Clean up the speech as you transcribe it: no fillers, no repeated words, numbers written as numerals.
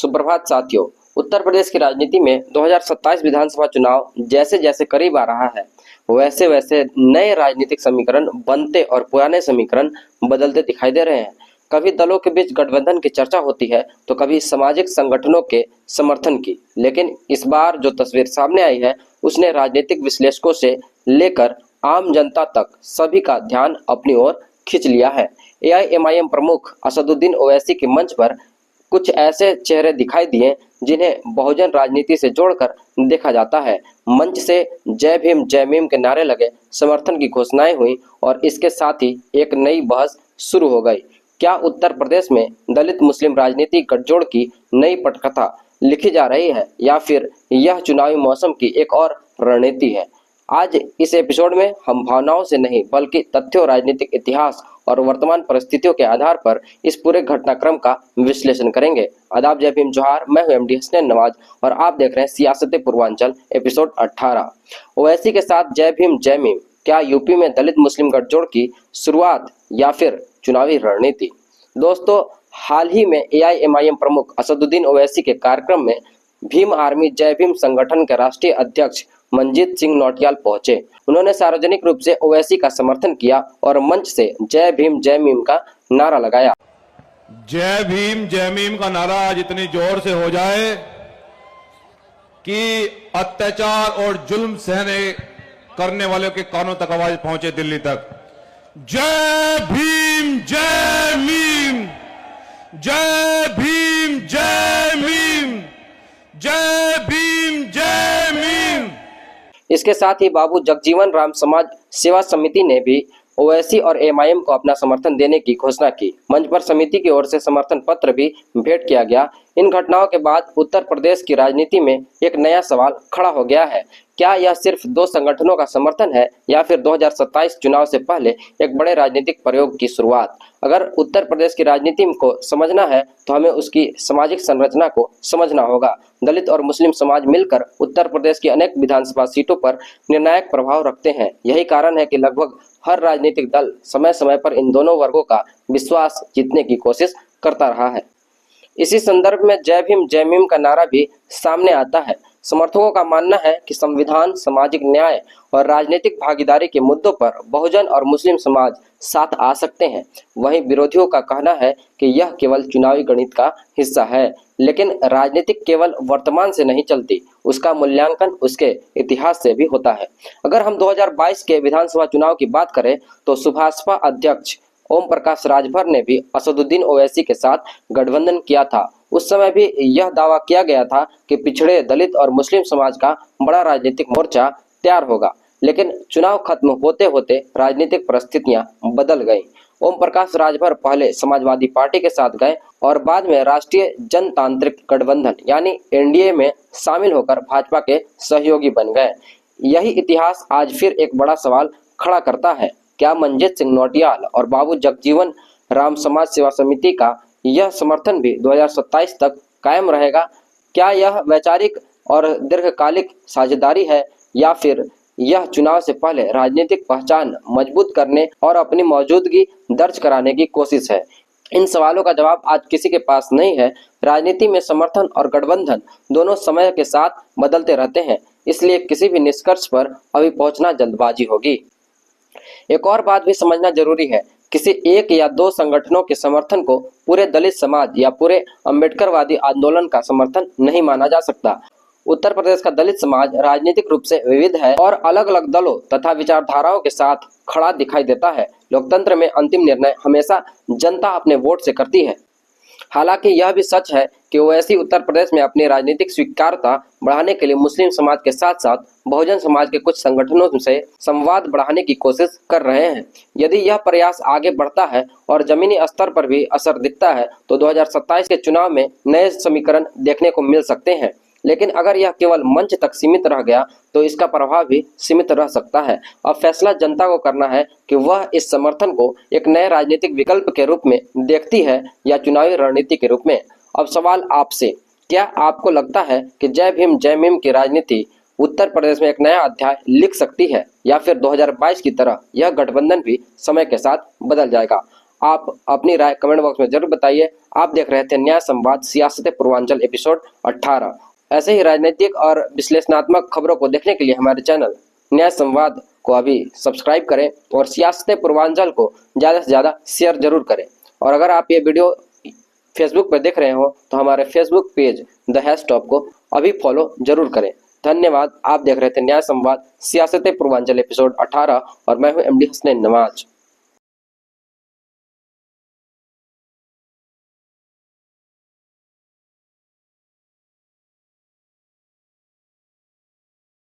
सुप्रभात साथियों। उत्तर प्रदेश की राजनीति में 2027 विधानसभा चुनाव जैसे जैसे करीब आ रहा है, वैसे वैसे नए राजनीतिक समीकरण बनते और पुराने समीकरण बदलते दिखाई दे रहे हैं। कभी दलों के बीच गठबंधन की चर्चा होती है तो कभी सामाजिक संगठनों के समर्थन की, लेकिन इस बार जो तस्वीर सामने आई है उसने राजनीतिक विश्लेषकों से लेकर आम जनता तक सभी का ध्यान अपनी ओर खींच लिया है। एआईएमआईएम प्रमुख असदुद्दीन ओवैसी के मंच पर कुछ ऐसे चेहरे दिखाई दिए जिन्हें बहुजन राजनीति से जोड़कर देखा जाता है। मंच से जय भीम के नारे लगे, समर्थन की घोषणाएं हुई और इसके साथ ही एक नई बहस शुरू हो गई। क्या उत्तर प्रदेश में दलित मुस्लिम राजनीतिक गठजोड़ की नई पटकथा लिखी जा रही है या फिर यह चुनावी मौसम की एक और रणनीति है? आज इस एपिसोड में हम भावनाओं से नहीं बल्कि तथ्यों, राजनीतिक इतिहास और वर्तमान परिस्थितियों के आधार पर इस पूरे घटनाक्रम का विश्लेषण करेंगे। आदाब, जय भीम, जोहार। मैं हूं एमडी हसनैन नवाज और आप देख रहे हैं सियासत पूर्वांचल एपिसोड 18। ओवैसी के साथ जय भीम जय मीम, क्या यूपी में दलित मुस्लिम गठजोड़ की शुरुआत या फिर चुनावी रणनीति? दोस्तों, हाल ही में एआईएमआईएम प्रमुख असदुद्दीन ओवैसी के कार्यक्रम में भीम आर्मी जय भीम संगठन के राष्ट्रीय अध्यक्ष मंजीत सिंह नौटियाल पहुंचे। उन्होंने सार्वजनिक रूप से ओवैसी का समर्थन किया और मंच से जय भीम का नारा लगाया। जय भीम जय मीम का नारा आज इतनी जोर से हो जाए कि अत्याचार और जुल्म सहने करने वालों के कानों तक आवाज पहुंचे, दिल्ली तक। जय भीम जय मीम, जय भीम जय मीम, जय भीम जय मीम। इसके साथ ही बाबू जगजीवन राम समाज सेवा समिति ने भी ओवैसी और एमआईएम को अपना समर्थन देने की घोषणा की। मंच पर समिति की ओर से समर्थन पत्र भी भेंट किया गया। इन घटनाओं के बाद उत्तर प्रदेश की राजनीति में एक नया सवाल खड़ा हो गया है। क्या यह सिर्फ दो संगठनों का समर्थन है या फिर 2027 चुनाव से पहले एक बड़े राजनीतिक प्रयोग की शुरुआत? अगर उत्तर प्रदेश की राजनीति को समझना है तो हमें उसकी सामाजिक संरचना को समझना होगा। दलित और मुस्लिम समाज मिलकर उत्तर प्रदेश की अनेक विधानसभा सीटों पर निर्णायक प्रभाव रखते हैं। यही कारण है कि लगभग हर राजनीतिक दल समय समय पर इन दोनों वर्गों का विश्वास जीतने की कोशिश करता रहा है। इसी संदर्भ में जय मीम का नारा भी सामने आता है। समर्थकों का मानना है कि संविधान, सामाजिक न्याय और राजनीतिक भागीदारी के मुद्दों पर बहुजन और मुस्लिम समाज साथ आ सकते हैं। वहीं विरोधियों का कहना है कि यह केवल चुनावी गणित का हिस्सा है, लेकिन राजनीतिक केवल वर्तमान से नहीं चलती, उसका मूल्यांकन उसके इतिहास से भी होता है। अगर हम 2022 के विधानसभा चुनाव की बात करें तो सुभाषपा अध्यक्ष ओम प्रकाश राजभर ने भी असदुद्दीन ओवैसी के साथ गठबंधन किया था। उस समय भी यह दावा किया गया था कि पिछड़े दलित और मुस्लिम समाज का बड़ा राजनीतिक मोर्चा तैयार होगा, लेकिन चुनाव खत्म होते होते राजनीतिक परिस्थितियां बदल गईं। ओम प्रकाश राजभर पहले समाजवादी पार्टी के साथ गए और बाद में राष्ट्रीय जनतांत्रिक गठबंधन यानी एनडीए में शामिल होकर भाजपा के सहयोगी बन गए। यही इतिहास आज फिर एक बड़ा सवाल खड़ा करता है। क्या मंजीत सिंह नौटियाल और बाबू जगजीवन राम समाज सेवा समिति का यह समर्थन भी 2027 तक कायम रहेगा? क्या यह वैचारिक और दीर्घकालिक साझेदारी है या फिर यह चुनाव से पहले राजनीतिक पहचान मजबूत करने और अपनी मौजूदगी दर्ज कराने की कोशिश है? इन सवालों का जवाब आज किसी के पास नहीं है। राजनीति में समर्थन और गठबंधन दोनों समय के साथ बदलते रहते हैं, इसलिए किसी भी निष्कर्ष पर अभी पहुंचना जल्दबाजी होगी। एक और बात भी समझना जरूरी है, किसी एक या दो संगठनों के समर्थन को पूरे दलित समाज या पूरे अम्बेडकरवादी आंदोलन का समर्थन नहीं माना जा सकता। उत्तर प्रदेश का दलित समाज राजनीतिक रूप से विविध है और अलग अलग दलों तथा विचारधाराओं के साथ खड़ा दिखाई देता है। लोकतंत्र में अंतिम निर्णय हमेशा जनता अपने वोट से करती है। हालांकि यह भी सच है कि ओवैसी उत्तर प्रदेश में अपनी राजनीतिक स्वीकार्यता बढ़ाने के लिए मुस्लिम समाज के साथ साथ बहुजन समाज के कुछ संगठनों से संवाद बढ़ाने की कोशिश कर रहे हैं। यदि यह प्रयास आगे बढ़ता है और जमीनी स्तर पर भी असर दिखता है तो 2027 के चुनाव में नए समीकरण देखने को मिल सकते हैं। लेकिन अगर यह केवल मंच तक सीमित रह गया तो इसका प्रभाव भी सीमित रह सकता है। अब फैसला जनता को करना है कि वह इस समर्थन को एक नए राजनीतिक विकल्प के रूप में देखती है या चुनावी रणनीति के रूप में। अब सवाल आपसे, क्या आपको लगता है कि जय भीम की राजनीति उत्तर प्रदेश में एक नया अध्याय लिख सकती है या फिर 2022 की तरह यह गठबंधन भी समय के साथ बदल जाएगा? आप अपनी राय कमेंट बॉक्स में जरूर बताइए। आप देख रहे थे न्याय संवाद सियासत पूर्वांचल एपिसोड 18। ऐसे ही राजनीतिक और विश्लेषणात्मक खबरों को देखने के लिए हमारे चैनल न्याय संवाद को अभी सब्सक्राइब करें और सियासत पूर्वांचल को ज़्यादा से ज़्यादा शेयर जरूर करें। और अगर आप ये वीडियो फेसबुक पर देख रहे हो तो हमारे Facebook page the hash top को अभी फॉलो जरूर करें। धन्यवाद। आप देख रहे थे न्याय संवाद सियासत पूर्वांचल एपिसोड 18 और मैं हूं एमडी हसनैन नवाज।